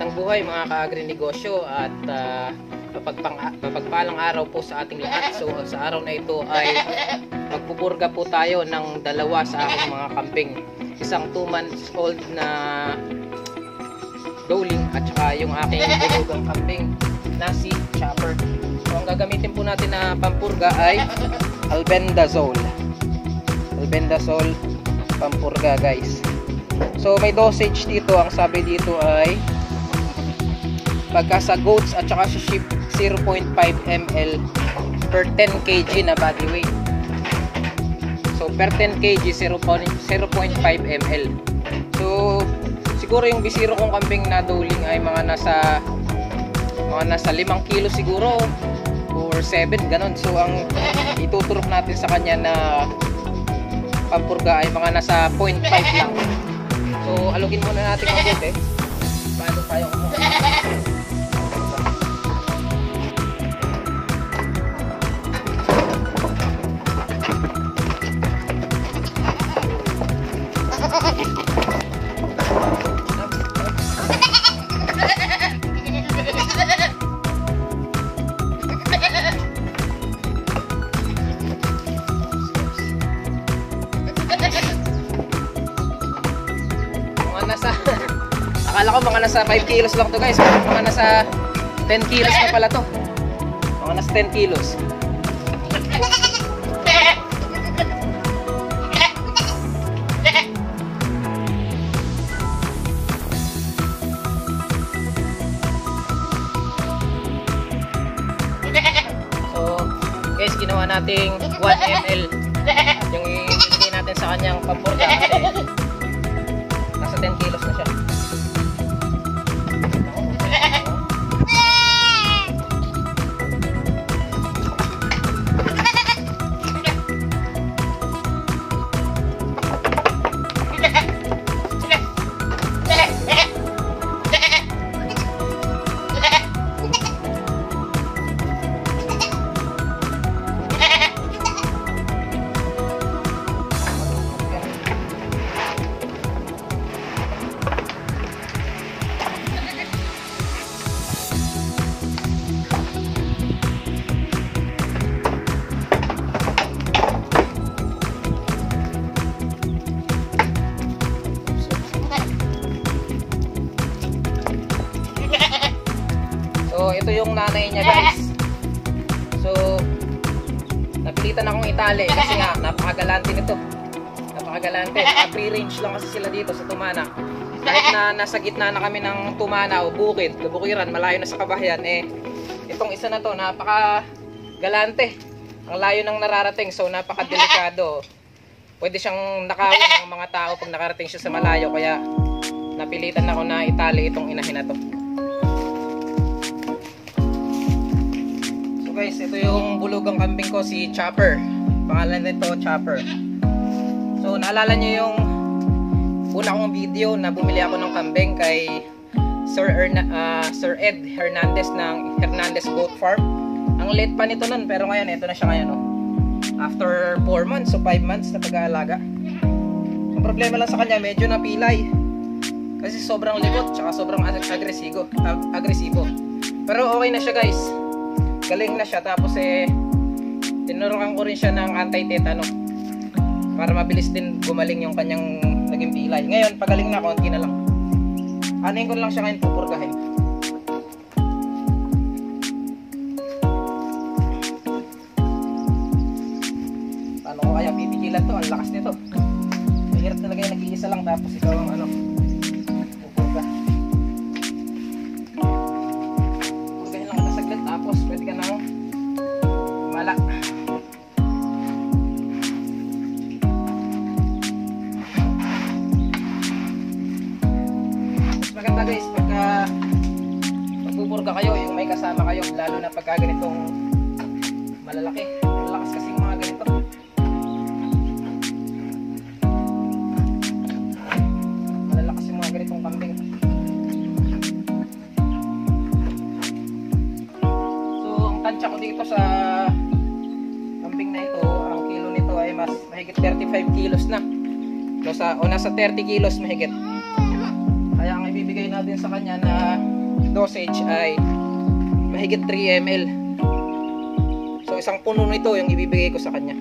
Magandang buhay mga ka-agri-negosyo at mapagpalang araw po sa ating lahat. So sa araw na ito ay magpupurga po tayo ng dalawa sa aking mga kambing. Isang 2 months old na doling at saka yung aking bulugang kambing na si Chopper. So ang gagamitin po natin na pampurga ay albendazole. Albendazole pampurga, guys. So may dosage dito, ang sabi dito ay pagka sa goats at saka sa sheep 0.5 ml per 10 kg na body weight. So per 10 kg 0.5 ml. So siguro yung bisiro kong kambing na doling ay mga nasa 5 kilo siguro or 7 ganon. So ang ituturok natin sa kanya na pampurga ay mga nasa 0.5 lang. So alugin muna natin mabuti paano tayo kumuha. Akala ko mga nasa 5 kilos lang to, guys. Mga nasa 10 kilos na pala to. Mga nasa 10 kilos. So, guys, ginawa nating 1 ml. Yung ibigay natin sa kanyang pampurga. Nasa 10 kilos na siya. So ito yung nanay niya, guys. So napilitan akong itali kasi nga napakagalante nito. Napakagalante. Free range lang kasi sila dito sa Tumana. Kahit na nasa gitna na kami ng Tumana o bukid, kabukiran, malayo na sa kabahayan, itong isa na to napakagalante. Ang layo ng nararating, so napakadelikado. Pwede siyang nakawin ng mga tao pag nakarating siya sa malayo, kaya napilitan ako na itali itong inahin na to. Guys, ito yung bulugang kambing ko, si Chopper. Pangalan nito, Chopper. So, naalala nyo yung una kong video na bumili ako ng kambing kay Sir Ed Hernandez ng Hernandez Goat Farm. Ang late pa nito nun, pero ngayon, ito na siya ngayon. Oh. After 4 months, so 5 months na pag-aalaga. Ang problema lang sa kanya, medyo napilay. Kasi sobrang likot, tsaka sobrang agresibo. Pero okay na siya, guys. Galing na siya, tapos tinurukan ko rin siya ng anti-tetano para mabilis din gumaling yung kanyang naging pilay. Ngayon, pagaling na, konti na lang. Anin ko lang siya ngayon pupurgahin. Paano ko kaya pipigilan to? Ang lakas nito. Mahirap talaga yung nag-iisa lang, tapos ikaw ang pupurga. Tapos pwede ka nang mala. Mas maganda, guys, pagka magpupurga kayo, yung may kasama kayo, lalo na pagka ganitong malalaki. Malakas kasi yung mga ganito. Malalakas yung mga ganitong kambing. Tansya ko dito sa kambing na ito, ang kilo nito ay mas mahigit 35 kilos na. So nasa 30 kilos mahigit. Kaya ang ibibigay natin sa kanya na dosage ay mahigit 3 ml. So isang puno nito yung ibibigay ko sa kanya.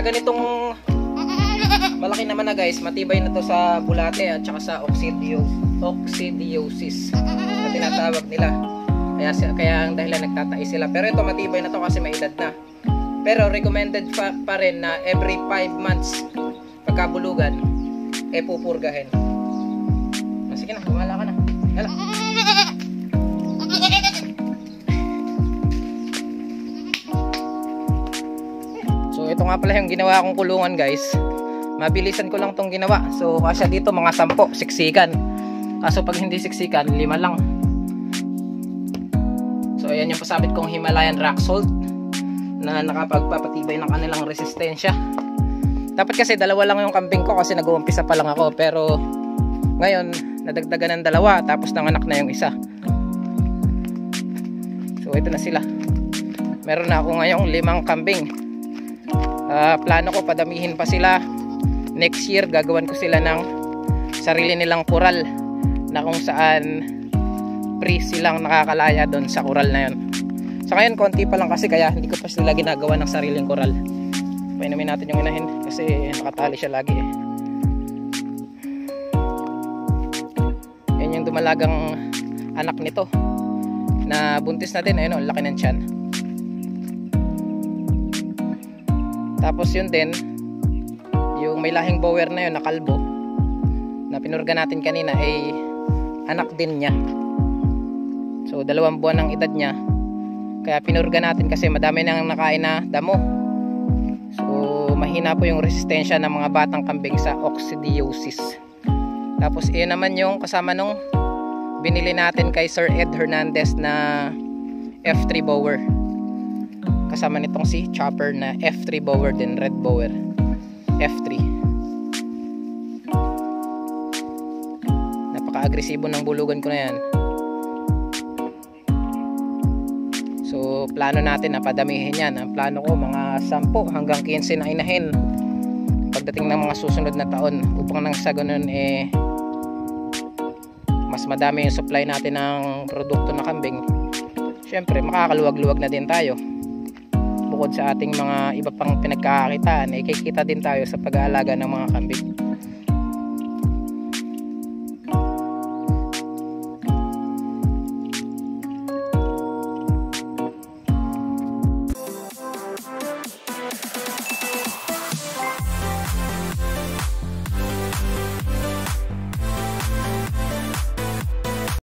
Ganitong malaki naman na guys, matibay na to sa bulate at saka sa oxidiosis na tinatawag nila. Kaya ang dahilan nagtatais sila. Pero ito matibay na to kasi may edad na. Pero recommended pa rin na every 5 months pagkabulugan pupurgahin. Sige na, kumala ka na. Hala. Ito nga pala yung ginawa kong kulungan guys. Mabilisan ko lang tong ginawa. So kasya dito mga 10 siksikan. Kaso pag hindi siksikan 5 lang. So ayan yung pasabit kong Himalayan rock salt na nakapagpapatibay ng kanilang resistensya. Dapat kasi 2 lang yung kambing ko kasi nag-uumpisa pa lang ako. Pero ngayon nadagdagan ng 2 tapos nanganak na yung isa. So ito na sila. Meron na ako ngayong 5 kambing. Plano ko padamihin pa sila. Next year gagawan ko sila ng sarili nilang kural na kung saan free silang nakakalaya doon sa kural na yun. Sa ngayon konti pa lang kasi kaya hindi ko pa sila ginagawa ng sariling kural. Painumin natin yung inahin kasi nakatali siya lagi Yan yung dumalagang anak nito na buntis na din. Ayun, ang laki ng tiyan. Tapos yun din, yung may lahing bower na yun na kalbo na pinurga natin kanina ay anak din niya. So 2 buwan ng edad niya. Kaya pinurga natin kasi madami nang nakain na damo. So mahina po yung resistensya ng mga batang kambing sa oxidiosis. Tapos iyon naman yung kasama nung binili natin kay Sir Ed Hernandez na F3 bower. Kasama nitong si Chopper na F3 bower din, red bower F3. Napaka-agresibo ng bulugan ko na yan. So plano natin na padamihin yan. Ang plano ko mga 10 hanggang 15 na inahin pagdating ng mga susunod na taon, upang nang sa ganun mas madami yung supply natin ng produkto na kambing. Syempre makakaluwag-luwag na din tayo. Bukod sa ating mga iba pang pinagkakakitaan, kikita din tayo sa pag-aalaga ng mga kambing.